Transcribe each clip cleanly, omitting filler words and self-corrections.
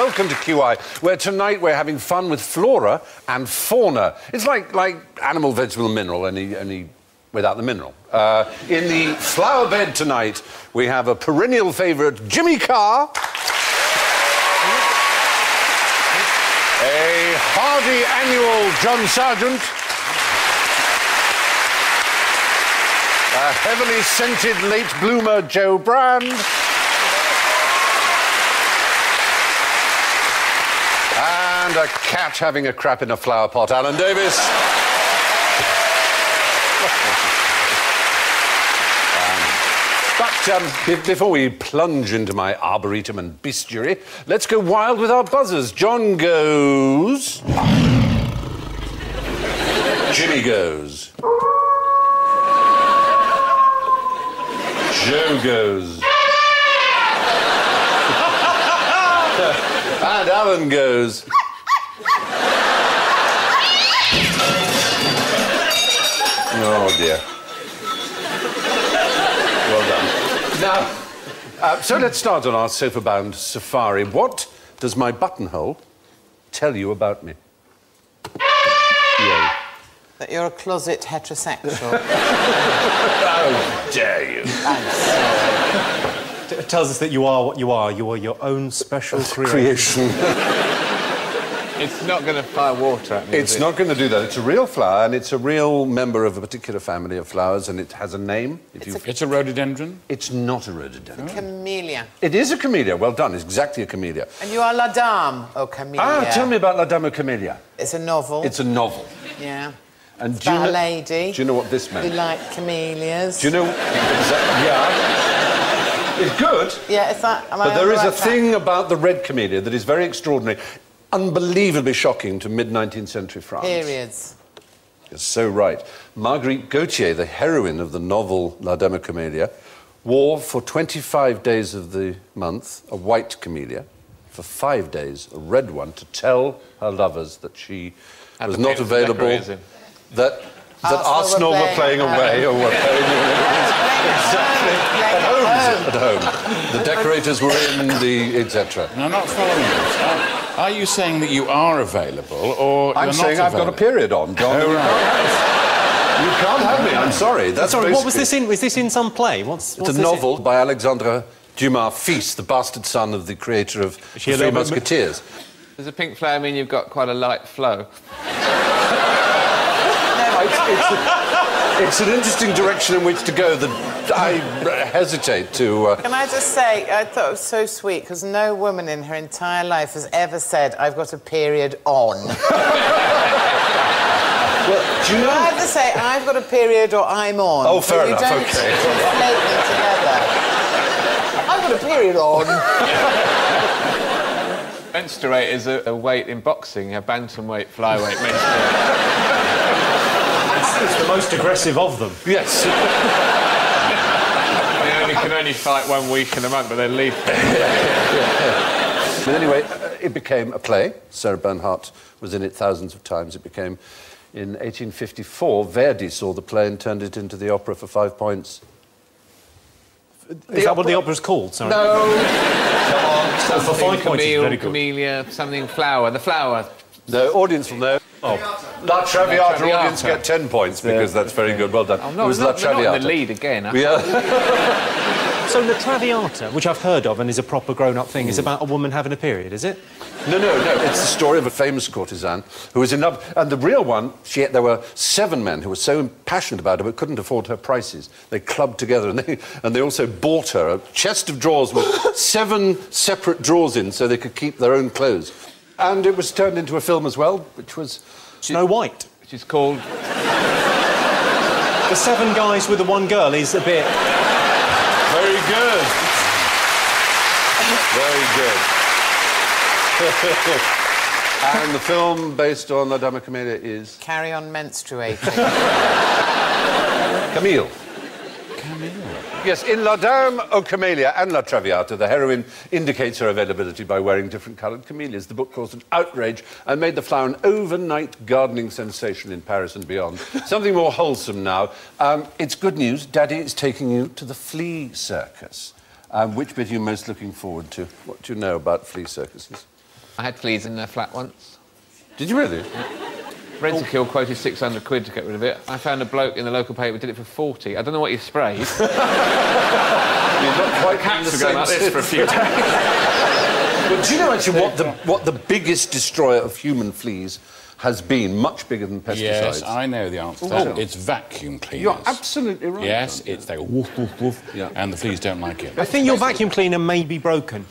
welcome to QI, where tonight we're having fun with Flora and Fauna. It's like animal, vegetable, mineral, only without the mineral. In the flower bed tonight, we have a perennial favourite, Jimmy Carr. A hardy annual John Sargent. A heavily scented late bloomer Joe Brand. And a cat having a crap in a flower pot, Alan Davis. But before we plunge into my arboretum and bestiary, let's go wild with our buzzers. John goes. Jimmy goes. Joe goes. And Alan goes. Oh, dear. Well done. Now, so let's start on our sofa-bound safari. What does my buttonhole tell you about me? Yay. That you're a closet heterosexual. How dare you? I'm sorry. It tells us that you are what you are. You are your own special creation. It's not going to fire water at me. It's not going to do that. It's a real flower, and it's a real member of a particular family of flowers, and it has a name. It's a rhododendron? It's not a rhododendron. Camellia. It is a camellia. Well done. It's exactly a camellia. And you are La Dame au Camellia. Ah, tell me about La Dame au Camellia. It's a novel. It's a novel. Yeah. And it's about a lady. Do you know what this meant? Who liked camellias. Do you know... Yeah. It's good. Yeah, it's that... But there is a thing about the red camellia that is very extraordinary, unbelievably shocking to mid-19th century France. Periods. You're so right. Marguerite Gautier, the heroine of the novel La Dame aux Camélias, wore for 25 days of the month a white camellia, for 5 days a red one, to tell her lovers that she was not available, that Arsenal were playing away or were playing exactly. At home. The decorators were in the etc. No, I'm not following this. Are you saying that you are available, or I'm saying I've got a period on, John. Oh, right. You can't have me. I'm sorry. That's sorry. What was this in? Was this in some play? It's a novel by Alexandre Dumas fils, the bastard son of the creator of The Three Musketeers. Does a pink flower mean you've got quite a light flow? It's an interesting direction in which to go that I hesitate to... Can I just say, I thought it was so sweet, because no woman in her entire life has ever said, I've got a period on. Well, do you know... I have to say, I've got a period or I'm on. Oh, fair enough, you don't OK. conflate them together. I've got a period on. Menstruate is a weight in boxing, a bantamweight, flyweight menstruate. It's the most aggressive of them. Yes. They can only fight 1 week in a month, but they're lethal. But anyway, it became a play. Sarah Bernhardt was in it thousands of times. It became, in 1854, Verdi saw the play and turned it into the opera for 5 points. Is that what the opera's called? Sorry. No. Come on. For 5 points, it's very good. Camellia, something flower. The flower. The audience will know. Oh. La Traviata audience get 10 points because that's very good. Well done. Oh, no, it was La Traviata. Not in the lead again. Yeah. So La Traviata, which I've heard of and is a proper grown-up thing, is about a woman having a period, is it? No. It's the story of a famous courtesan who was in love. And the real one, there were 7 men who were so passionate about her but couldn't afford her prices. They clubbed together and they also bought her a chest of drawers with 7 separate drawers in so they could keep their own clothes. And it was turned into a film as well, which was... Snow White. Which is called... The 7 guys with the 1 girl is a bit... Very good. Very good. And the film based on La Dame aux Camélias is... Carry on menstruating. Camille. Yes, in La Dame aux Camélias and La Traviata, the heroine indicates her availability by wearing different coloured camellias. The book caused an outrage and made the flower an overnight gardening sensation in Paris and beyond. Something more wholesome now. It's good news. Daddy is taking you to the flea circus. Which bit are you most looking forward to? What do you know about flea circuses? I had fleas in their flat once. Did you really? Rent-a-Kill quoted 600 quid to get rid of it. I found a bloke in the local paper did it for 40. I don't know what he sprayed. You're not quite Cats were going like this for a few days. Well, do you know actually what the biggest destroyer of human fleas has been? Much bigger than pesticides. Yes, I know the answer to that. It's vacuum cleaners. You're absolutely right. Yes, it's they go woof, woof, woof, and the fleas don't like it. I think your vacuum cleaner may be broken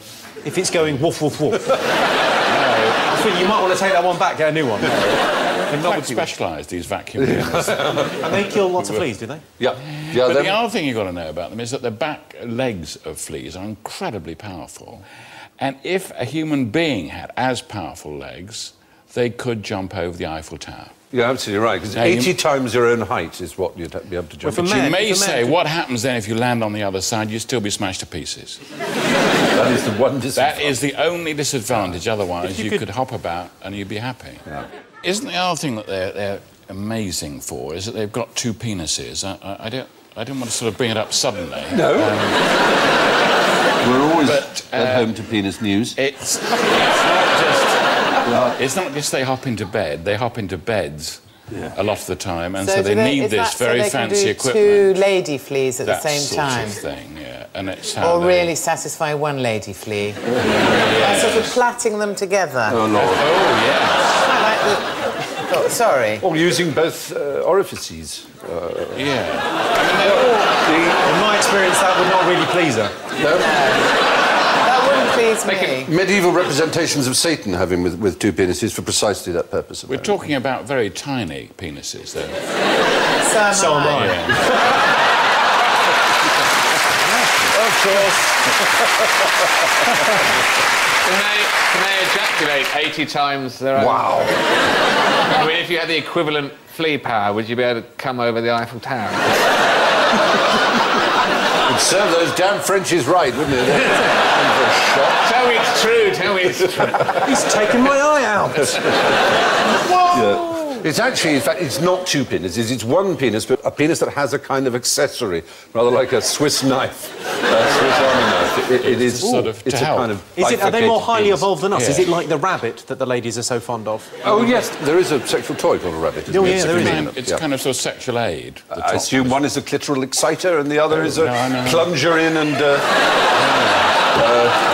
if it's going woof, woof, woof. I think you might want to take that one back, get a new one. They're not specialised, these vacuum cleaners. And they kill lots of fleas, do they? Yeah. But the other thing you've got to know about them is that the back legs of fleas are incredibly powerful. And if a human being had as powerful legs, they could jump over the Eiffel Tower. You're absolutely right, because 80 times your own height is what you'd be able to jump. But you may say, what happens then if you land on the other side? You'd still be smashed to pieces. That is the one disadvantage. That is the only disadvantage. Otherwise, you could hop about and you'd be happy. Yeah. Isn't the other thing that they're amazing for is that they've got two penises? I didn't want to sort of bring it up suddenly. No. We're always at home to penis news. It's not just they hop into bed, they hop into beds a lot of the time, and so they need this very fancy equipment. Two lady fleas at the same time. That sort of thing, yeah. And it's how or really satisfy one lady flea. By sort of plaiting them together. Oh, Lord. Oh, yes. I like the... Oh, sorry. Or using both orifices. Yeah. In my experience, that would not really please her. No? That wouldn't please me. Medieval representations of Satan have him with two penises for precisely that purpose. We're talking about very tiny penises, though. So am I. Yeah. Of course. Can they ejaculate 80 times their own? Wow. I mean, if you had the equivalent flea power, would you be able to come over the Eiffel Tower? It'd serve those damn Frenchies right, wouldn't it? Tell me it's true, tell me it's true. He's taken my eye out. Yeah. It's actually, in fact, it's not two penises. It's one penis, but a penis that has a kind of accessory, rather like a Swiss knife, Swiss Army knife. It is sort of it's to a help. kind of. Are they more highly penis. evolved than us? Yeah. Is it like the rabbit that the ladies are so fond of? Oh yes, there is a sexual toy called a rabbit. Oh, yeah, there is. It's kind of sort of sexual aid. I assume one is a clitoral exciter and the other is a plunger in and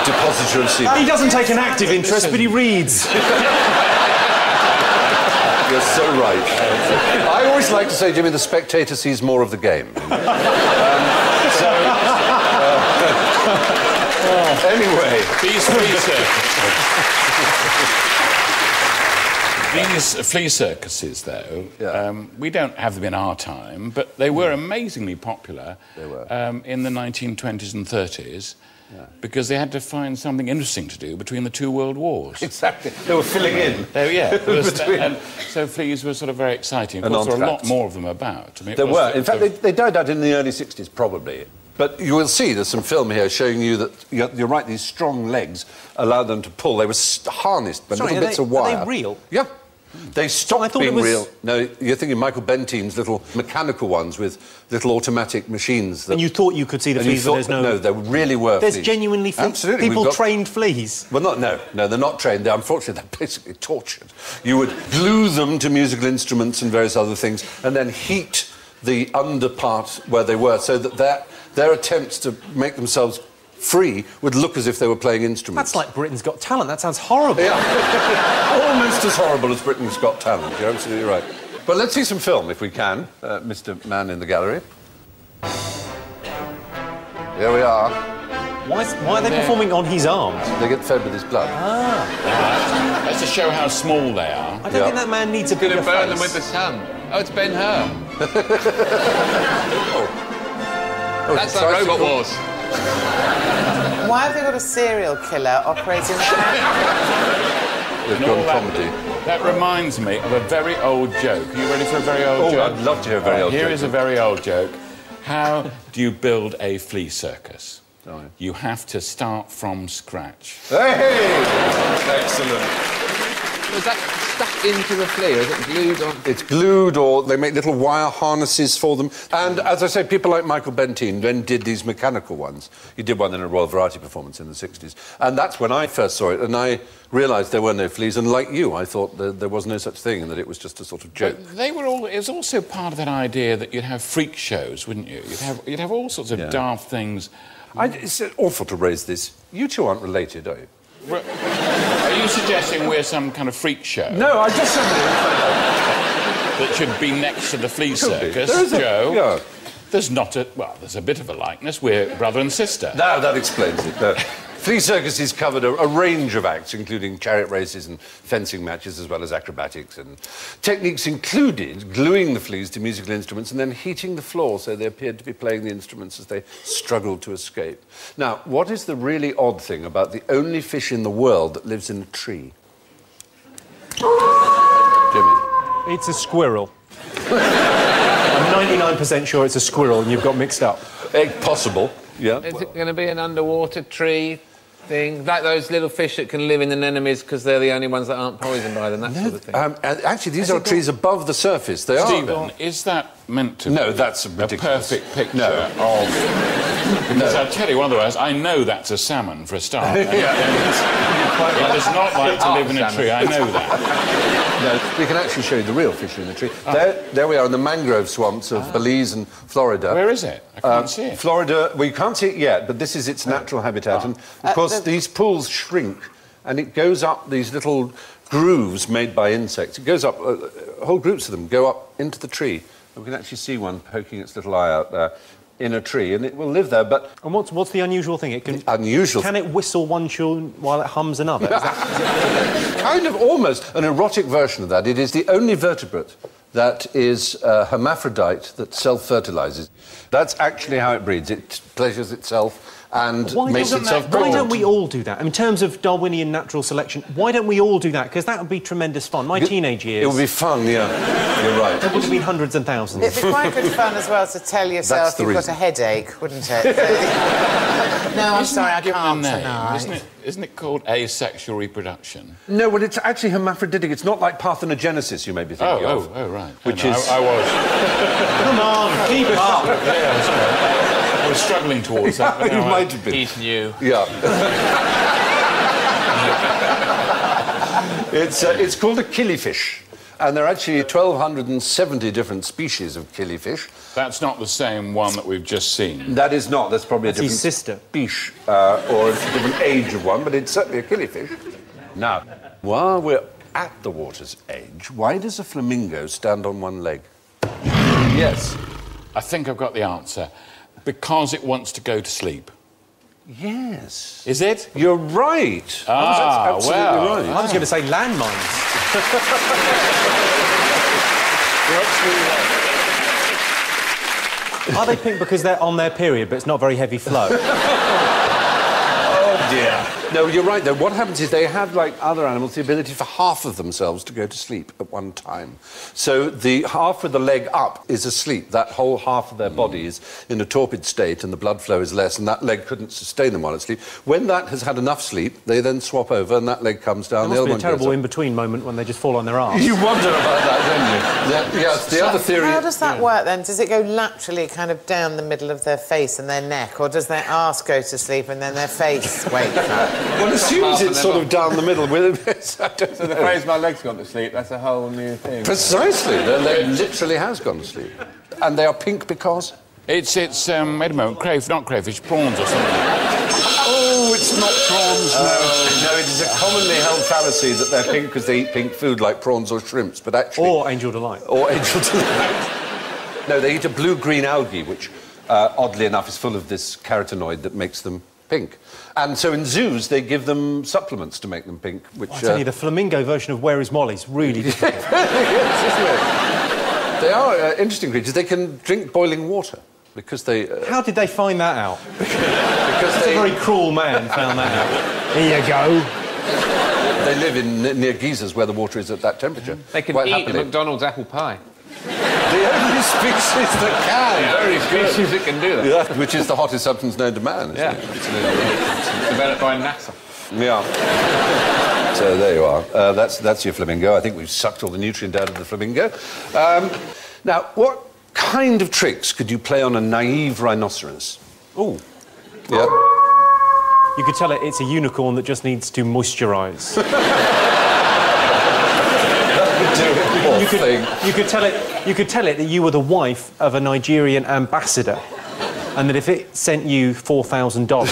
depositor of semen. He doesn't take an active interest, but he reads. You're so right. I always like to say, Jimmy, the spectator sees more of the game. Anyway. These flea circuses, though, we don't have them in our time, but they were amazingly popular in the 1920s and 30s. Yeah. Because they had to find something interesting to do between the two world wars. Exactly. They were filling in. So fleas were sort of very exciting. Of course, there are a lot more of them about. I mean, there were. In fact, they died out in the early 60s, probably. But you will see there's some film here showing you that, you're right, these strong legs allowed them to pull. They were harnessed by little bits of wire. Are they real? Yeah. They stopped being real. No, you're thinking Michael Bentine's little mechanical ones with little automatic machines. And you thought you could see the fleas, but there's no... No, there really were There's fleas. genuinely fleas? Absolutely. People trained fleas? Well, no, they're not trained. Unfortunately, they're basically tortured. You would glue them to musical instruments and various other things and then heat the under part where they were so that their attempts to make themselves free would look as if they were playing instruments. That's like Britain's Got Talent. That sounds horrible. Yeah. Almost as horrible as Britain's Got Talent. You're absolutely right. But let's see some film, if we can, Mr. Man in the gallery. Here we are. Why are they performing on his arms? They get fed with his blood. That's to show how small they are. I don't think that man needs a bigger face. Burn them with the sun. Oh, it's Ben-Hur. That's like Robot Wars. Why have they got a serial killer operating the They've gone comedy. That reminds me of a very old joke. Are you ready for a very old joke? Oh, I'd love to hear a very old joke. Here is a very old joke. How do you build a flea circus? You have to start from scratch. Hey! Excellent. Was that stuff into the flea, or is it glued on? It's glued, or they make little wire harnesses for them. And, as I say, people like Michael Bentine then did these mechanical ones. He did one in a Royal Variety performance in the 60s. And that's when I first saw it, and I realised there were no fleas, and like you, I thought there was no such thing and that it was just a sort of joke. But it was also part of that idea that you'd have freak shows, wouldn't you? You'd have all sorts of daft things. It's awful to raise this. You two aren't related, are you? Are you suggesting we're some kind of freak show? No, I just said that should be next to the flea circus, Joe. There's not a... Well, there's a bit of a likeness. We're brother and sister. No, that explains it. Flea circuses covered a range of acts, including chariot races and fencing matches, as well as acrobatics. And techniques included gluing the fleas to musical instruments and then heating the floor so they appeared to be playing the instruments as they struggled to escape. Now, what is the really odd thing about the only fish in the world that lives in a tree? Jimmy? It's a squirrel. I'm 99% sure it's a squirrel and you've got mixed up. Possible, yeah. Is it going to be an underwater tree thing? Like those little fish that can live in anemones because they're the only ones that aren't poisoned by them, that sort of thing? Actually, these are trees above the surface. They Stephen, is that meant to No, be that's a ridiculous. perfect picture No. of... Because I'll tell you, otherwise, I know that's a salmon for a start. It does not like to live in a tree, I know that. No, we can actually show you the real fish in the tree. There we are in the mangrove swamps of Belize and Florida. Where is it? I can't see it. Florida, well, you can't see it yet, but this is its natural habitat. And, of course, these pools shrink, and it goes up these little grooves made by insects. It goes up, whole groups of them go up into the tree. And we can actually see one poking its little eye out there in a tree, and it will live there, but... And what's the unusual thing? It can... Unusual... Can it whistle one tune while it hums another? Kind of almost an erotic version of that. It is the only vertebrate that is hermaphrodite that self-fertilises. That's actually how it breeds. It pleasures itself and makes itself pregnant. Why don't we all do that? In terms of Darwinian natural selection, why don't we all do that? Because that would be tremendous fun. My teenage years... It would be fun, yeah. You're right. There would have been hundreds and thousands. It'd be quite good fun as well to tell yourself you've got a headache, wouldn't it? No, I'm sorry, I can't tonight. Isn't it called asexual reproduction? No, well, it's actually hermaphroditic. It's not like parthenogenesis, you may be thinking of. Oh, right. Which is... I was... Come on, keep it up. I was struggling towards that. You might have been. He's new. Yeah. It's called a killifish. And there are actually 1,270 different species of killifish. That's not the same one that we've just seen. That is not. That's probably a different... his sister. Species, or a different age of one, but it's certainly a killifish. Now, while we're at the water's edge, why does a flamingo stand on one leg? Yes. I think I've got the answer. Because it wants to go to sleep. Yes. Is it? You're right. Ah, that's absolutely right. I was going to say landmines. You're absolutely right. Are they pink because they're on their period, but it's not very heavy flow? Oh, dear. No, you're right, though. What happens is they have, like other animals, the ability for half of themselves to go to sleep at one time. So the half with the leg up is asleep. That whole half of their body is in a torpid state and the blood flow is less, and that leg couldn't sustain them while asleep. When that has had enough sleep, they then swap over and that leg comes down. There must be a terrible in-between moment when they just fall on their arse. You wonder about that, don't you? Yes, the other theory... How does that work, then? Does it go laterally kind of down the middle of their face and their neck, or does their arse go to sleep and then their face wakes up? One assumes it's sort of down the middle. So the phrase, my leg's gone to sleep, that's a whole new thing. Precisely. Their leg literally has gone to sleep. And they are pink because? It's wait a moment, not crayfish, prawns or something. Oh, it's not prawns, no. No, it is a commonly held fallacy that they're pink because they eat pink food like prawns or shrimps, but actually... Or Angel Delight. Or Angel Delight. No, they eat a blue-green algae, which, oddly enough, is full of this carotenoid that makes them pink. And so in zoos, they give them supplements to make them pink, which... I tell you, the flamingo version of Where is Molly's really difficult. Yes, isn't it? They are interesting creatures. They can drink boiling water because they... How did they find that out? Because a very cruel man found that out. Here you go. They live in near geysers where the water is at that temperature. They can eat a McDonald's apple pie. The only species that can. Very species that can do that. Yeah. Which is the hottest substance known to man, isn't it? Developed by NASA. Yeah. So there you are. That's your flamingo. I think we've sucked all the nutrient out of the flamingo. Now, what kind of tricks could you play on a naive rhinoceros? Ooh. Yeah. You could tell it it's a unicorn that just needs to moisturise. You could tell it that you were the wife of a Nigerian ambassador, and that if it sent you $4,000,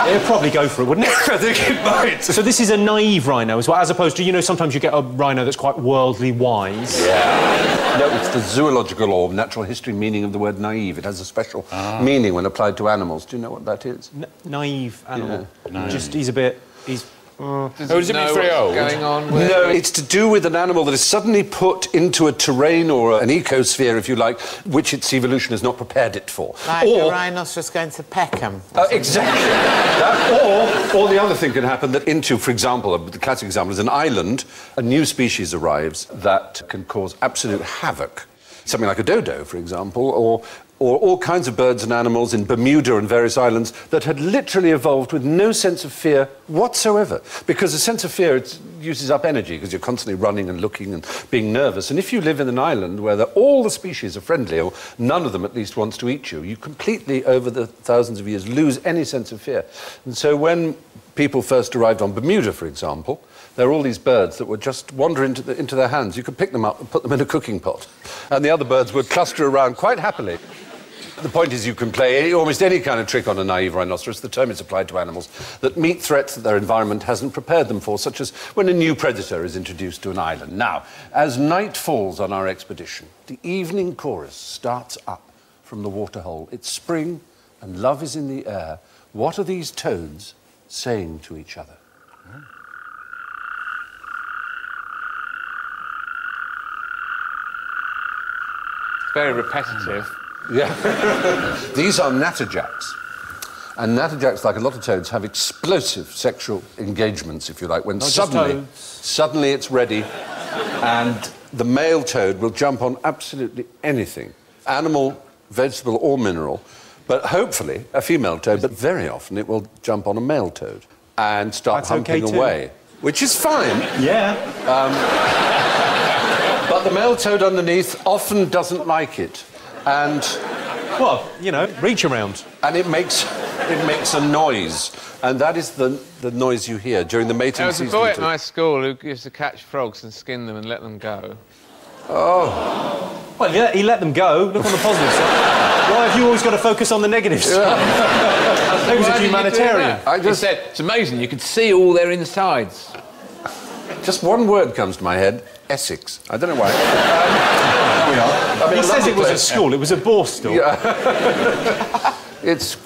it'd probably go for it, wouldn't it? I think it might. So this is a naive rhino as well, as opposed to, you know, sometimes you get a rhino that's quite worldly wise. Yeah. No, it's the zoological or natural history meaning of the word naive. It has a special meaning when applied to animals. Do you know what that is? Naive animal. Yeah. Just, he's a bit... He's... Does it mean very old? Going on with No, it's to do with an animal that is suddenly put into a terrain or an ecosphere, if you like, which its evolution has not prepared it for. Like a rhinoceros going to Peckham. Exactly. Or the other thing can happen that into, for example, the classic example is an island, a new species arrives that can cause absolute havoc. Something like a dodo, for example, or all kinds of birds and animals in Bermuda and various islands that had literally evolved with no sense of fear whatsoever. Because a sense of fear, it uses up energy because you're constantly running and looking and being nervous. And if you live in an island where all the species are friendly, or none of them at least wants to eat you, you completely, over the thousands of years, lose any sense of fear. And so when people first arrived on Bermuda, for example, there were all these birds that would just wander into their hands. You could pick them up and put them in a cooking pot. And the other birds would cluster around quite happily. The point is you can play almost any kind of trick on a naive rhinoceros. The term is applied to animals that meet threats that their environment hasn't prepared them for, such as when a new predator is introduced to an island. Now, as night falls on our expedition, the evening chorus starts up from the waterhole. It's spring and love is in the air. What are these toads saying to each other? very repetitive. Yeah. These are natterjacks. And natterjacks, like a lot of toads, have explosive sexual engagements, if you like, when suddenly it's ready, and the male toad will jump on absolutely anything, animal, vegetable or mineral, but hopefully a female toad, but very often it will jump on a male toad and start humping away, which is fine. Yeah. But the male toad underneath often doesn't like it, and... Well, you know, reach around. And it makes a noise, and that is the noise you hear during the mating season. There was a boy at my school who used to catch frogs and skin them and let them go. Oh. Well, yeah, he let them go. Look on the positive side. Why have you always got to focus on the negative side? He was a humanitarian. He said, it's amazing, you could see all their insides. Just one word comes to my head, Essex. I don't know why. He says it was at school, it was at Borstal. Yeah.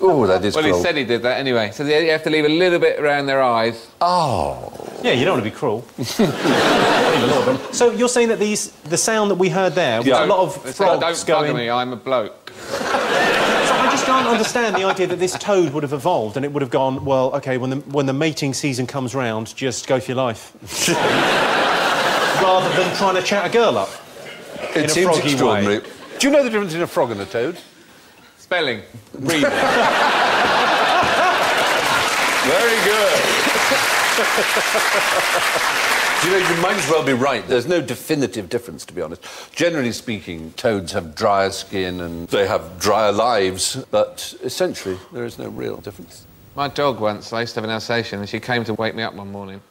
Oh, that is Well, cruel. he said he did that anyway. So you have to leave a little bit around their eyes. Oh. Yeah, you don't want to be cruel. So you're saying that the sound that we heard there was a lot of frogs Don't going... bugger me, I'm a bloke. So I just can't understand the idea that this toad would have evolved and it would have gone, well, OK, when the mating season comes round, just go for your life. Rather than trying to chat a girl up. It seems extraordinary. Do you know the difference between a frog and a toad? Spelling. Reading. Very good. You know, you might as well be right. There's no definitive difference, to be honest. Generally speaking, toads have drier skin and they have drier lives, but essentially there is no real difference. My dog once, I used to have an Alsatian, and she came to wake me up one morning,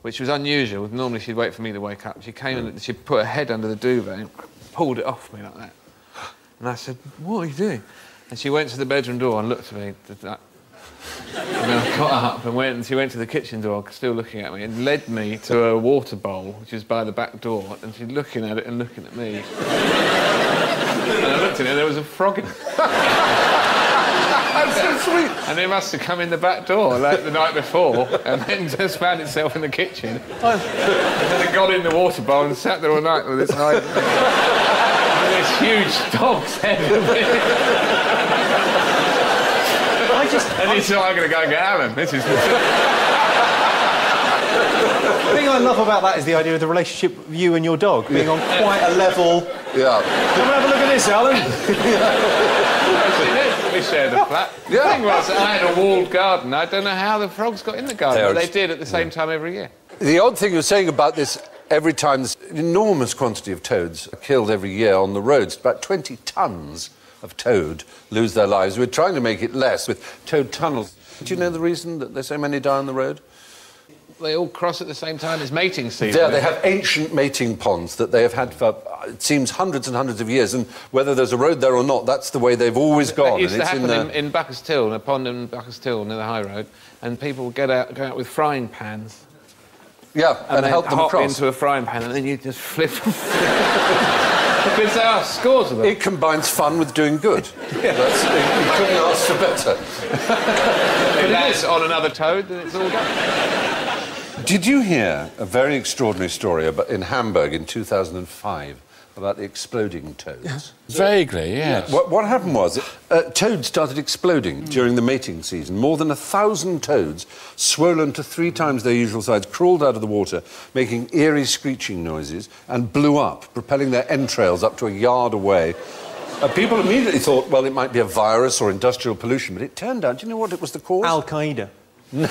which was unusual. Normally she'd wait for me to wake up. She came and she put her head under the duvet and pulled it off me like that. And I said, what are you doing? And she went to the bedroom door and looked at me. And then I got up and she went to the kitchen door, still looking at me, and led me to a water bowl, which was by the back door, and she's looking at it and looking at me. And I looked at it and there was a frog in it. That's so sweet. And it must have come in the back door like the night before and then just found itself in the kitchen. And then it got in the water bowl and sat there all night with its eyes. This huge dog's head of it. And he said, I'm going to go and get Alan. This is... The thing I love about that is the idea of the relationship with you and your dog being on quite a level... Yeah. Come and have a look at this, Alan. We shared a flat. The thing was, I had a walled garden. I don't know how the frogs got in the garden, but they did at the same time every year. The odd thing you're saying about this, every time this enormous quantity of toads are killed every year on the roads, about 20 tonnes of toad lose their lives. We're trying to make it less with toad tunnels. Do you know the reason that there's so many die on the road? They all cross at the same time as mating season. Yeah, they have ancient mating ponds that they have had for, it seems, hundreds and hundreds of years, and whether there's a road there or not, that's the way they've always gone. It used to happen in Buckhurst Hill, in a pond in Buckhurst Hill near the high road, and people would go out with frying pans. Yeah, and help them hop across. into a frying pan, and then you just flip them. Because there are scores of them. It combines fun with doing good. Yeah. You couldn't ask for better. If that's on another toad, then it's all done. Did you hear a very extraordinary story in Hamburg in 2005 about the exploding toads? Vaguely, yes. What happened was toads started exploding during the mating season. More than 1,000 toads, swollen to 3 times their usual size, crawled out of the water, making eerie screeching noises, and blew up, propelling their entrails up to a yard away. People immediately thought, well, it might be a virus or industrial pollution, but it turned out, do you know what it was the cause? Al-Qaeda. No.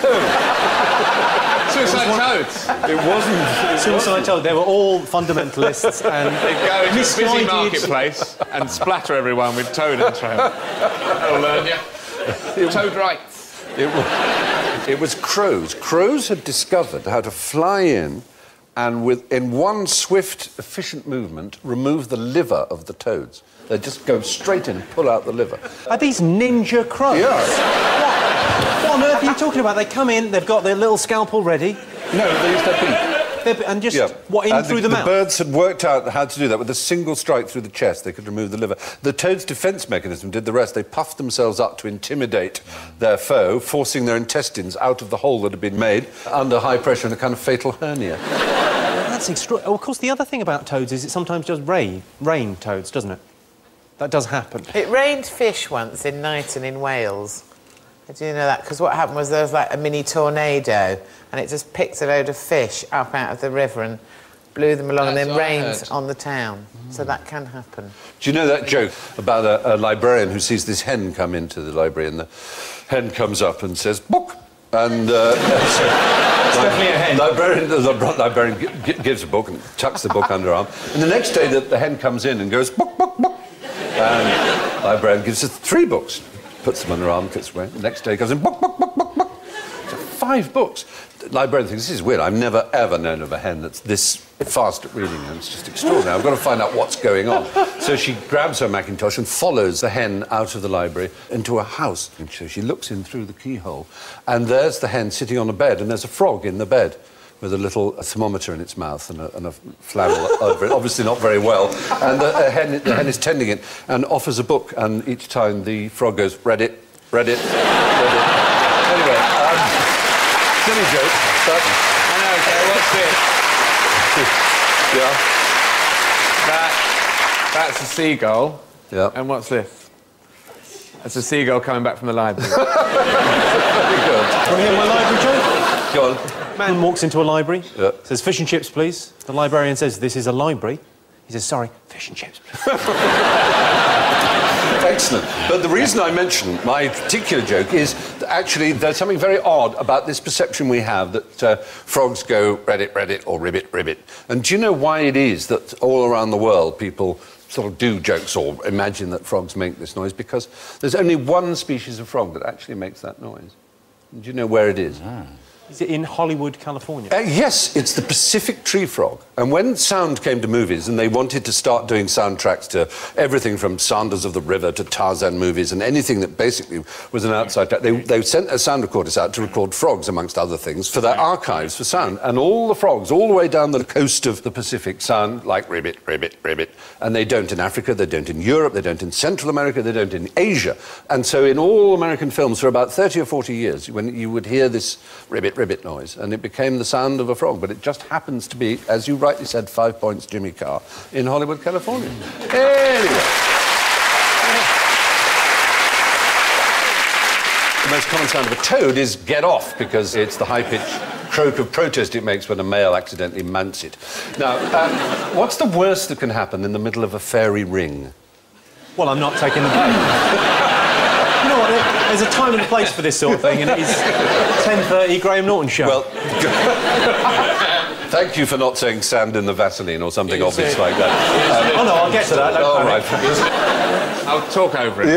Suicide toads. It wasn't. Suicide toads. They were all fundamentalists and They'd go into a busy marketplace and splatter everyone with toad entrail. That'll learn you. Toad rights. It was crows. Crows had discovered how to fly in and, in one swift, efficient movement, remove the liver of the toads. They'd just go straight in and pull out the liver. Are these ninja crows? Yeah. What on earth are you talking about? They come in, they've got their little scalpel ready. No, they used their beak. And just, through the mouth? The birds had worked out how to do that. With a single strike through the chest, they could remove the liver. The toad's defence mechanism did the rest. They puffed themselves up to intimidate their foe, forcing their intestines out of the hole that had been made under high pressure in a kind of fatal hernia. That's extraordinary. Oh, of course, the other thing about toads is it sometimes does rain toads, doesn't it? That does happen. It rained fish once in Knighton in Wales. Do you know that? Because what happened was there was like a mini tornado and it just picked a load of fish up out of the river and blew them along and then rained on the town. So that can happen. Do you know that joke about a librarian who sees this hen come into the library and the hen comes up and says, "Book!" And it's definitely a hen. The librarian gives a book and tucks the book under her arm. And the next day the hen comes in and goes, "Book, book, book." And the librarian gives her 3 books. Puts them on her arm, gets away. The next day goes in, book, book, book, book, book. So 5 books. The librarian thinks, this is weird. I've never, ever known of a hen that's this fast at reading, and it's just extraordinary. I've got to find out what's going on. So she grabs her Macintosh and follows the hen out of the library into a house. And so she looks in through the keyhole, and there's the hen sitting on a bed, and there's a frog in the bed with a little thermometer in its mouth and a flannel over it, obviously not very well. And the hen is tending it and offers a book, and each time the frog goes, read it, read it, read it. Anyway, silly joke, but... I know, okay, what's this? Yeah. That's a seagull. Yeah. And what's this? That's a seagull coming back from the library. Very good. Want to hear my library joke? Go on. Man walks into a library, says, "Fish and chips, please." The librarian says, "This is a library." He says, "Sorry, fish and chips, please." Excellent. But the reason I mention my particular joke is that actually there's something very odd about this perception we have that frogs go reddit, or ribbit, ribbit. And do you know why it is that all around the world people sort of do jokes or imagine that frogs make this noise? Because there's only one species of frog that actually makes that noise. Do you know where it is? Is it in Hollywood, California? Yes, it's the Pacific tree frog. And when sound came to movies and they wanted to start doing soundtracks to everything from Sanders of the River to Tarzan movies and anything that basically was an outside track, they sent their sound recorders out to record frogs, amongst other things, for their archives for sound. And all the frogs, all the way down the coast of the Pacific, sound like ribbit, ribbit, ribbit. And they don't in Africa, they don't in Europe, they don't in Central America, they don't in Asia. And so in all American films for about 30 or 40 years, when you would hear this ribbit, ribbit noise, and it became the sound of a frog, but it just happens to be, as you rightly said, 5 points Jimmy Carr in Hollywood, California. Anyway. The most common sound of a toad is get off, because it's the high-pitched croak of protest it makes when a male accidentally mounts it. Now, what's the worst that can happen in the middle of a fairy ring? Well, I'm not taking the blame. There's a time and a place for this sort of thing, and it is 10:30 Graham Norton show. Well, thank you for not saying sand in the Vaseline or something obvious like that. Oh no, I'll get to that. All right. I'll talk over it.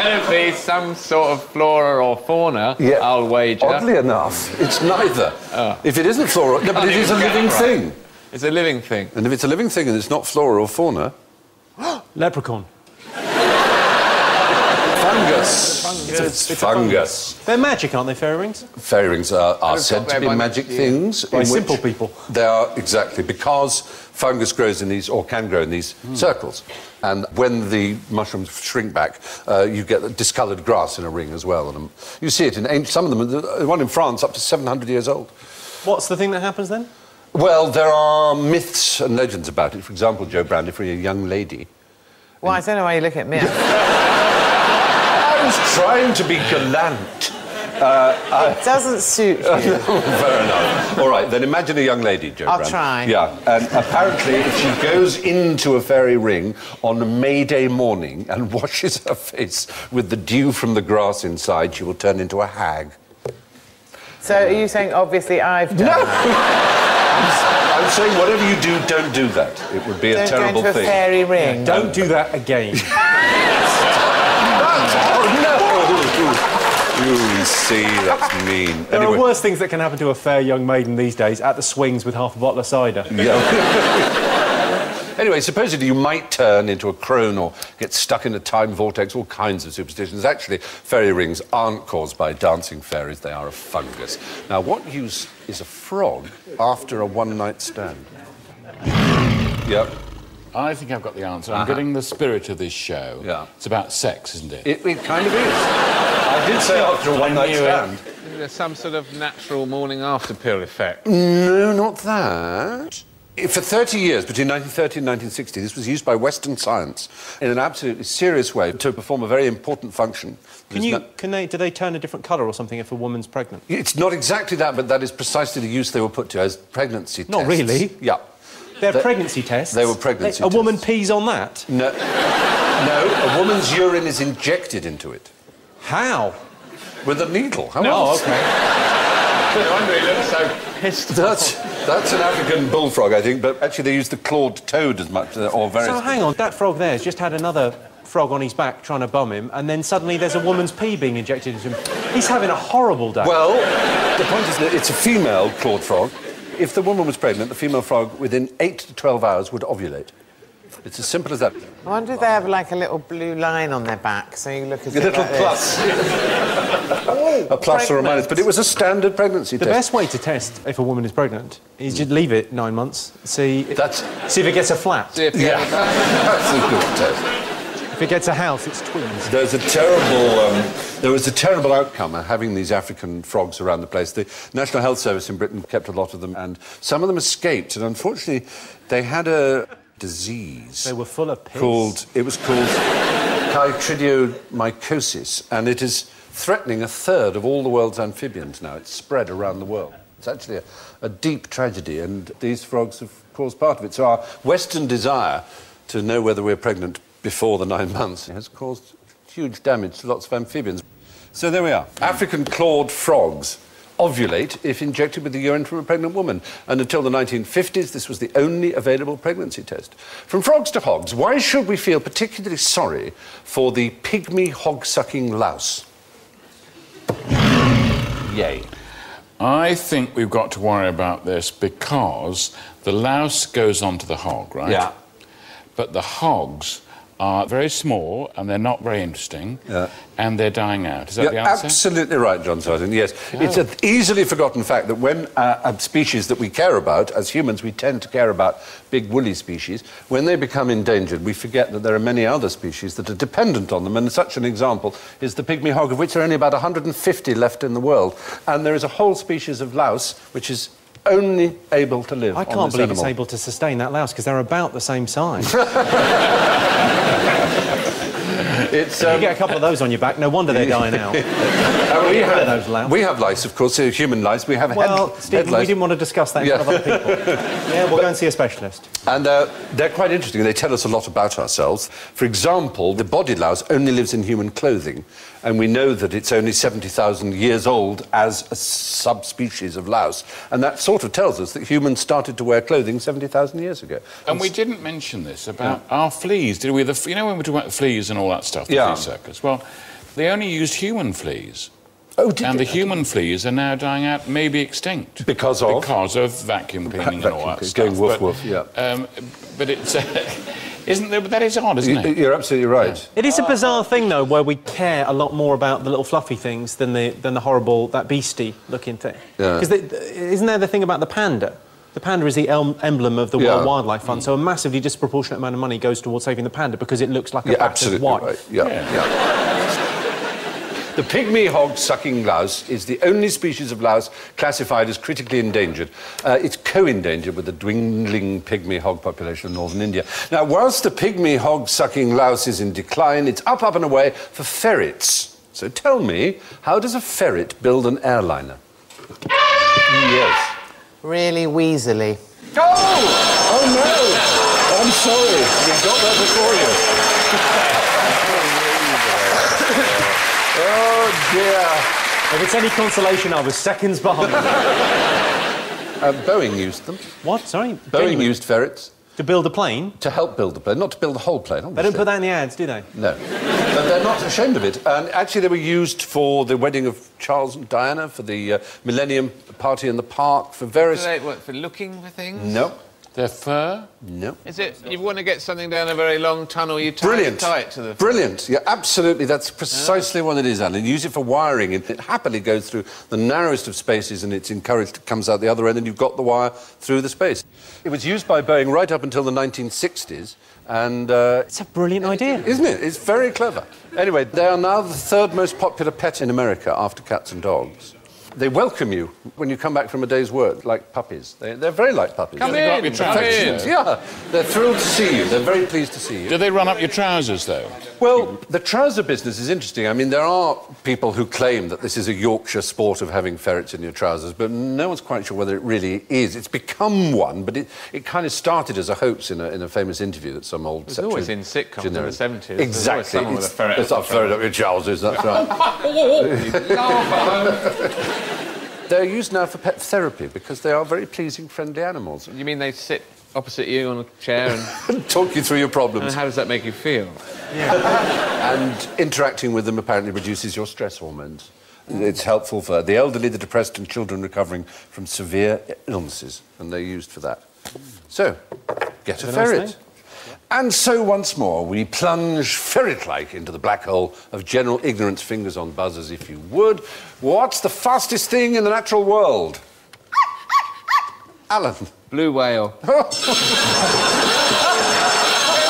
It'll be some sort of flora or fauna, Yeah. I'll wager. Oddly enough, it's neither. If it isn't flora, no, but it is a living thing. It's a living thing. And if it's a living thing and it's not flora or fauna... Leprechaun. Fungus. It's fungus. They're magic, aren't they, fairy rings? Fairy rings are said to be magic things. By simple people. They are, exactly, because fungus grows in these, or can grow in these circles. And when the mushrooms shrink back, you get discoloured grass in a ring as well. And you see it in some of them, the one in France, up to 700 years old. What's the thing that happens then? Well, there are myths and legends about it. For example, Joe Brand, if you're a young lady... Well, I don't know why you look at me. I was trying to be gallant. It doesn't suit you. Fair enough. All right, then imagine a young lady, Joe I'll Brand. try. Yeah, and apparently if she goes into a fairy ring on May Day morning and washes her face with the dew from the grass inside, she will turn into a hag. So are you saying, obviously, I've done that? I'm saying whatever you do, don't do that. It would be a terrible Don't go into a thing. fairy ring. Don't do that again. You see, that's mean. There are worse things that can happen to a fair young maiden these days at the swings with half a bottle of cider. Yeah. Anyway, supposedly you might turn into a crone or get stuck in a time vortex, all kinds of superstitions. Actually, fairy rings aren't caused by dancing fairies, they are a fungus. Now, what use is a frog after a one-night stand? Yep. I think I've got the answer. I'm getting the spirit of this show. Yeah. It's about sex, isn't it? It kind of is. I did say after a one-night stand. There's some sort of natural morning after pill effect. No, not that. For 30 years, between 1930 and 1960, this was used by Western science in an absolutely serious way to perform a very important function. Do they turn a different colour or something if a woman's pregnant? It's not exactly that, but that is precisely the use they were put to as pregnancy tests. Not really? Yeah. They're pregnancy tests? They were pregnancy tests. A woman pees on that? No. No, a woman's urine is injected into it. How? With a needle. How Oh, else? OK. No wonder he looks so pissed. That's an African bullfrog, I think, but actually they use the clawed toad as much, or very... So hang on, that frog there's just had another frog on his back trying to bum him, and then suddenly there's a woman's pee being injected into him. He's having a horrible day. Well, the point is that it's a female clawed frog. If the woman was pregnant, the female frog, within 8 to 12 hours, would ovulate. It's as simple as that. I wonder if they have, like, a little blue line on their back, so you look at A it little like plus. A plus or a minus. But it was a standard pregnancy The test. best way to test if a woman is pregnant is just leave it 9 months, see if it gets a flat. Yeah, that's a good test. If it gets a house, it's twins. There was a terrible outcome of having these African frogs around the place. The National Health Service in Britain kept a lot of them, and some of them escaped, and unfortunately they had a disease. They were full of piss. It was called chytridiomycosis, and it is threatening a third of all the world's amphibians now. It's spread around the world. It's actually a deep tragedy, and these frogs have caused part of it. So our Western desire to know whether we're pregnant before the 9 months has caused huge damage to lots of amphibians. So there we are. African clawed frogs ovulate if injected with the urine from a pregnant woman. And until the 1950s, this was the only available pregnancy test. From frogs to hogs, why should we feel particularly sorry for the pygmy hog-sucking louse? Yay. I think we've got to worry about this because the louse goes onto the hog, right? Yeah. But the hogs are very small and they're not very interesting, and they're dying out. Is that the answer? Absolutely right, John Sargent, yes. It's an easily forgotten fact that when a species that we care about, as humans we tend to care about big woolly species, when they become endangered we forget that there are many other species that are dependent on them, and such an example is the pygmy hog, of which there are only about 150 left in the world, and there is a whole species of louse which is only able to live on this animal. I can't believe it's able to sustain that louse, because they're about the same size. It's, You get a couple of those on your back, no wonder they're dying out. we have lice, of course, human lice. We have Well, head Stephen, lice. we didn't want to discuss that in front of other people. Yeah, we'll go and see a specialist. And they're quite interesting. They tell us a lot about ourselves. For example, the body louse only lives in human clothing, and we know that it's only 70,000 years old as a subspecies of louse. And that sort of tells us that humans started to wear clothing 70,000 years ago. And we didn't mention this about our fleas, did we? You know when we talk about fleas and all that stuff, the flea circus? Well, they only used human fleas. Oh, and the human fleas are now dying out, maybe extinct. Because of? Because of vacuum cleaning and all that stuff. Going woof woof, yeah. But it's... isn't there, but that is odd, isn't it? You're absolutely right. Yeah. It is a bizarre thing, though, where we care a lot more about the little fluffy things than the horrible, that beastie-looking thing. Yeah. Because isn't there the thing about the panda? The panda is the emblem of the World Wildlife Fund, so a massively disproportionate amount of money goes towards saving the panda because it looks like a battered wife. Right. Yeah. The pygmy hog-sucking louse is the only species of louse classified as critically endangered. It's co-endangered with the dwindling pygmy hog population in northern India. Now, whilst the pygmy hog-sucking louse is in decline, it's up and away for ferrets. So tell me, how does a ferret build an airliner? Yes. Really weaselly. Oh! Oh, no! I'm sorry. We got that before you. Oh, dear. If it's any consolation, I was seconds behind. Boeing used them. What? Sorry? Boeing used ferrets. To build a plane? To help build the plane, not to build the whole plane, obviously. They don't put that in the ads, do they? No. But they're not ashamed of it. And actually, they were used for the wedding of Charles and Diana, for the Millennium Party in the Park, for various... What, for looking for things? No. Their fur? No. Is it, you want to get something down a very long tunnel, you tie it tight to the... Brilliant. Yeah, absolutely. That's precisely what it is, Alan. You use it for wiring. It happily goes through the narrowest of spaces and it's encouraged, it comes out the other end and you've got the wire through the space. It was used by Boeing right up until the 1960s and... It's a brilliant idea. Isn't it? It's very clever. Anyway, they are now the third most popular pet in America after cats and dogs. They welcome you when you come back from a day's work, like puppies. They're very like puppies. Come in, Affections, yeah. They're thrilled to see you. They're very pleased to see you. Do they run up your trousers, though? Well, the trouser business is interesting. I mean, there are people who claim that this is a Yorkshire sport of having ferrets in your trousers, but no one's quite sure whether it really is. It's become one, but it kind of started as a hoax in a famous interview that some old... It's always in sitcoms in the 70s. Exactly. Someone with a ferret. It's a ferret up your trousers, that's right. They're used now for pet therapy because they are very pleasing, friendly animals. You mean they sit opposite you on a chair and... talk you through your problems. And how does that make you feel? Yeah. And interacting with them apparently reduces your stress hormones. It's helpful for the elderly, the depressed and children recovering from severe illnesses, and they're used for that. So, get a ferret. And so, once more, we plunge ferret-like into the black hole of general ignorance, fingers on buzzers, if you would. What's the fastest thing in the natural world? Alan. Blue whale. Every time!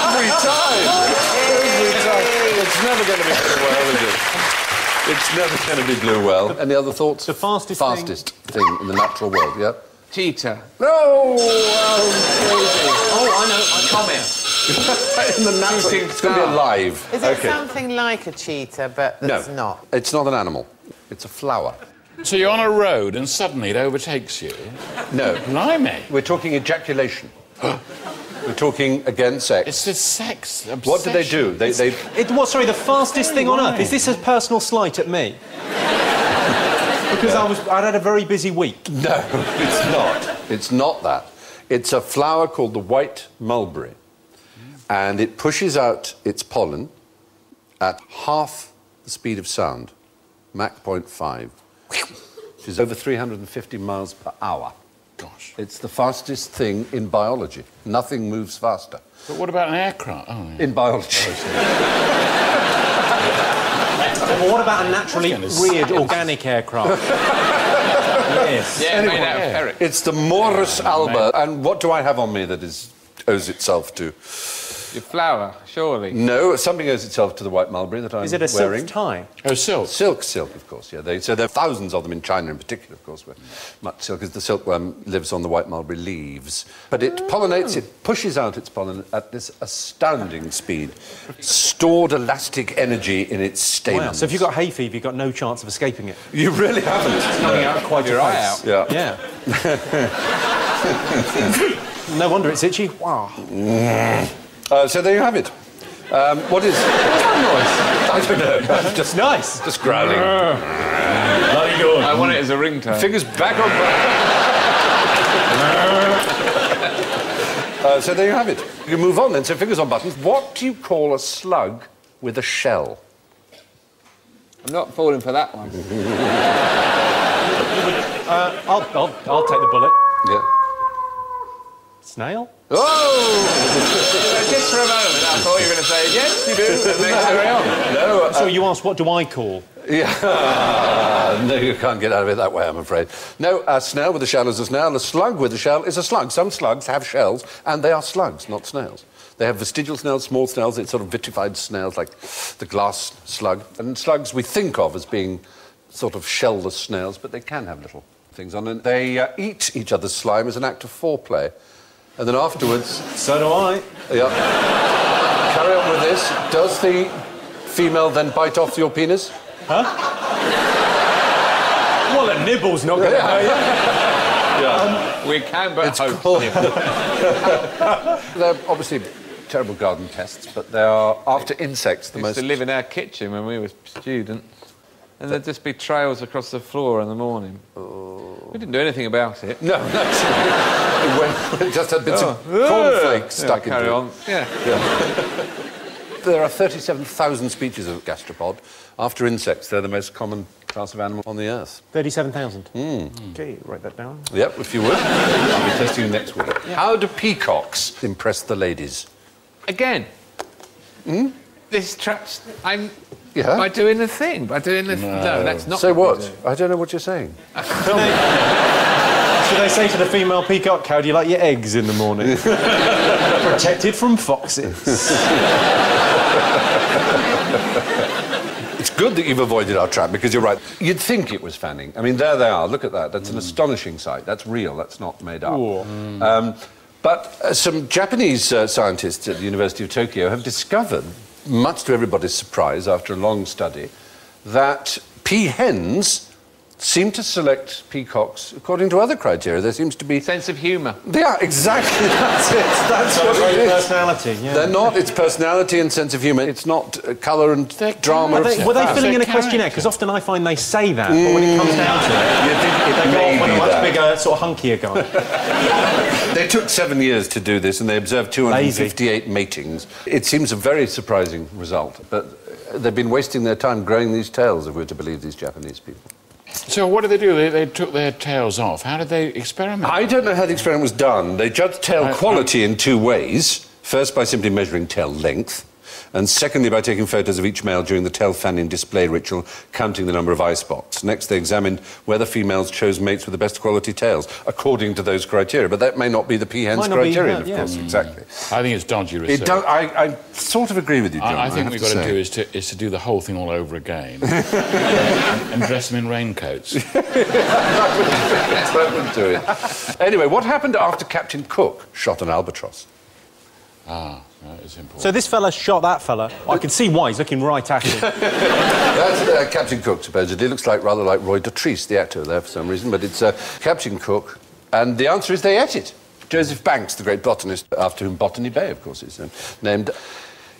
Every time. It's never going to be blue whale, is it? It's never going to be blue whale. Any other thoughts? The fastest thing in the natural world, yeah? Cheetah. No! Oh, I know. I comment. In the natural... It's going to be alive. Is it something like a cheetah, but that's not? No, it's not an animal. It's a flower. So you're on a road and suddenly it overtakes you? No. Blimey. We're talking ejaculation. We're talking, again, sex. It's the sex obsession. What do they do? Sorry, the fastest thing on Earth? Is this a personal slight at me? Because I'd had a very busy week. No, it's not. It's not that. It's a flower called the white mulberry. And it pushes out its pollen at half the speed of sound, Mach 0.5, which is over 350 miles per hour. Gosh. It's the fastest thing in biology. Nothing moves faster. But what about an aircraft? Oh, yeah. In biology. Well, what about a naturally reared organic aircraft? Yes. Yeah, anyway, made out of ferret. It's the Morus alba. And what do I have on me that owes itself to Your flower, surely. No, something owes itself to the white mulberry that I'm wearing. Is it a silk tie? Oh, silk. Silk, of course, yeah. So there are thousands of them in China in particular, of course, where much silk is. The silkworm lives on the white mulberry leaves. But it pollinates, it pushes out its pollen at this astounding speed. Stored elastic energy in its stamens. Wow, so if you've got hay fever, you've got no chance of escaping it. You really haven't. It's coming out quite Your eye out. Yeah. No wonder it's itchy. Wow. So there you have it. What is that noise? I don't know. Just nice. Just growling. Bloody good. I want it as a ringtone. Fingers back on. So there you have it. You can move on then. So fingers on buttons. What do you call a slug with a shell? I'm not falling for that one. I'll take the bullet. Yeah. Snail? Oh! Just for a moment, I thought you were going to say, yes, you do, and then carry on. No. So you asked, what do I call? Yeah. No, you can't get out of it that way, I'm afraid. No, a snail with a shell is a snail. A slug with a shell is a slug. Some slugs have shells, and they are slugs, not snails. They have vestigial snails, small snails, it's sort of vitrified snails like the glass slug. And slugs we think of as being sort of shellless snails, but they can have little things on them. They eat each other's slime as an act of foreplay. And then afterwards... So do I. Yeah. Carry on with this. Does the female then bite off your penis? Huh? Well, a nibble's not going to hurt you. Yeah. We can, but It's hope. cool. They're obviously terrible garden pests, but they are, after insects, the We used most... to live in our kitchen when we were students, and there'd just be trails across the floor in the morning. We didn't do anything about it. No, it just had bits of cornflakes stuck into carry it. on. Yeah. There are 37,000 species of gastropod. After insects, they're the most common class of animal on the Earth. 37,000. Okay, write that down. Yep, if you would. I'll be testing you next week. Yeah. How do peacocks impress the ladies? Again. This traps... Yeah? By doing the thing, by doing the... No, that's not... So what? what? I don't know what you're saying. Should I say to the female peacock, how do you like your eggs in the morning? Protected from foxes. It's good that you've avoided our trap, because you're right. You'd think it was fanning. I mean, there they are. Look at that. That's an astonishing sight. That's real. That's not made up. But some Japanese scientists at the University of Tokyo have discovered, much to everybody's surprise after a long study, that peahens seem to select peacocks according to other criteria. There seems to be... Sense of humour. Yeah, exactly, that's it. That's what it is. Personality, yeah. They're not, it's personality and sense of humour. It's not colour and drama. Were they filling in a questionnaire? Because often I find they say that, but when it comes down to it, You think it they go may off with a be much that. bigger, sort of hunkier guy. They took 7 years to do this, and they observed 258 matings. It seems a very surprising result, but they've been wasting their time growing these tails, if we're to believe these Japanese people. So what did they do? They took their tails off. How did they experiment? I don't know how the experiment was done. They judged tail quality in two ways. First, by simply measuring tail length, and secondly, by taking photos of each male during the tail fanning display ritual, counting the number of eye spots. Next, they examined whether females chose mates with the best quality tails, according to those criteria. But that may not be the peahen's criterion, of course, exactly. I think it's dodgy research. I sort of agree with you, John. I think we've got to do is to do the whole thing all over again and dress them in raincoats. That would do it. Anyway, what happened after Captain Cook shot an albatross? That is important. So this fella shot that fella. I can see why, he's looking right at him. That's Captain Cook, supposedly. Looks rather like Roy Dotrice, the actor there, for some reason, but it's Captain Cook. And the answer is they ate it. Joseph Banks, the great botanist, after whom Botany Bay, of course, is named.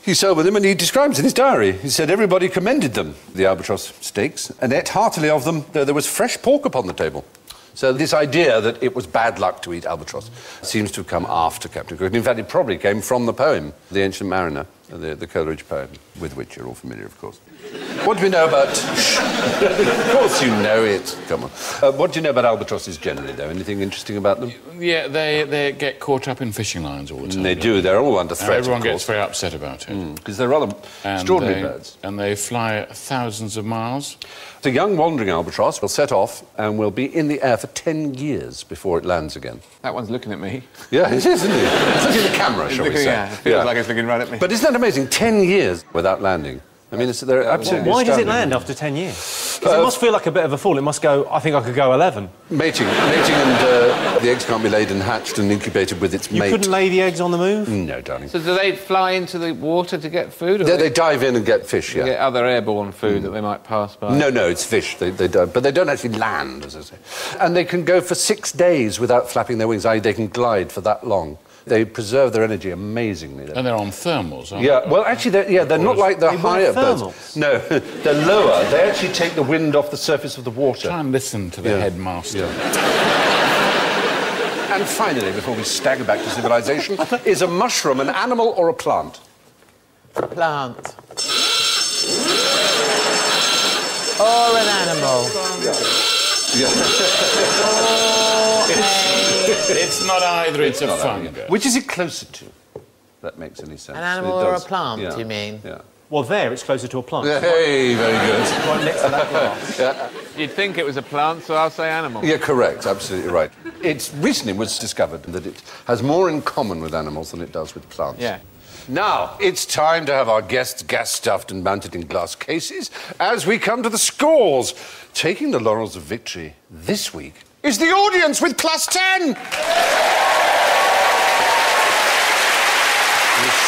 He sailed with them, and he describes in his diary, he said everybody commended them, the albatross steaks, and ate heartily of them, though there was fresh pork upon the table. So this idea that it was bad luck to eat albatross seems to have come after Captain Cook. In fact, it probably came from the poem, The Ancient Mariner. the Coleridge poem, with which you're all familiar, of course. What do we know about... Of course you know it. Come on. What do you know about albatrosses generally, though? Anything interesting about them? Yeah, they get caught up in fishing lines all the time. They do. They're all under threat, everyone gets very upset about it. Because they're rather extraordinary birds. And they fly thousands of miles. The young wandering albatross will set off and will be in the air for 10 years before it lands again. That one's looking at me. Yeah, it is, isn't it? It's looking at the camera, shall we say. Yeah, it feels like it's looking right at me. But isn't that amazing? 10 years without landing. I mean, they're absolutely Why does it astounding. land after 10 years? Because it must feel like a bit of a fall. It must go, I think I could go 11. Mating and the eggs can't be laid and hatched and incubated with its mate. You couldn't lay the eggs on the move? No, darling. So do they fly into the water to get food? Or They dive in and get fish, yeah. Get other airborne food that they might pass by? No, it's fish. They dive, but they don't actually land, as I say. And they can go for 6 days without flapping their wings, i.e. they can glide for that long. They preserve their energy amazingly. And they're on thermals, aren't they? Well, actually, they're not like the higher birds. No, they're lower. They actually take the wind off the surface of the water. Try and listen to the headmaster. Yeah. And finally, before we stagger back to civilization, is a mushroom an animal or a plant? A plant. Or an animal. It's not either, it's a fungus. Which is it closer to? That makes any sense. An animal or a plant, you mean? Yeah. Well, there, it's closer to a plant. Hey, very good. Right next to that glass. You'd think it was a plant, so I'll say animal. Yeah, correct. Absolutely right. It recently was discovered that it has more in common with animals than it does with plants. Yeah. Now, it's time to have our guests gas-stuffed and mounted in glass cases as we come to the scores. Taking the laurels of victory this week is the audience with +10. You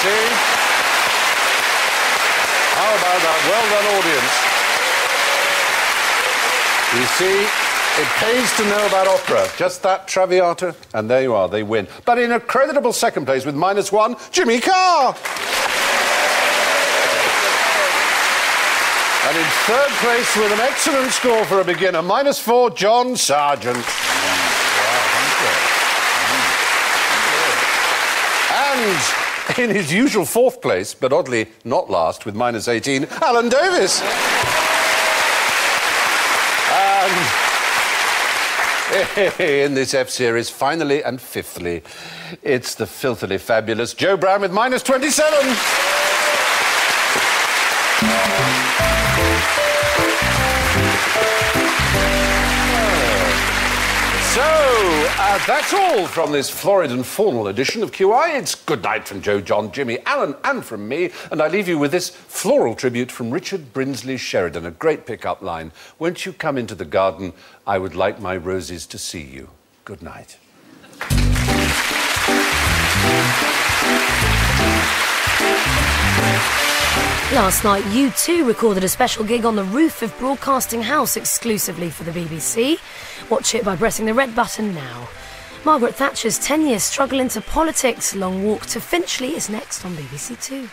see? How about that? Well done, audience. You see, it pays to know about opera. Just that Traviata, and there you are, they win. But in a creditable second place with -1, Jimmy Carr. And in third place with an excellent score for a beginner, -4, John Sargent. And in his usual fourth place, but oddly not last, with -18, Alan Davis. And in this F-Series, finally and fifthly, it's the filthily fabulous Joe Brown with -27. So, that's all from this florid and formal edition of QI. It's good night from Joe, John, Jimmy, Alan, and from me. And I leave you with this floral tribute from Richard Brinsley Sheridan, a great pick-up line. Won't you come into the garden? I would like my roses to see you. Good night. Last night, U2 recorded a special gig on the roof of Broadcasting House exclusively for the BBC. Watch it by pressing the red button now. Margaret Thatcher's 10 years struggle into politics. Long Walk to Finchley is next on BBC Two.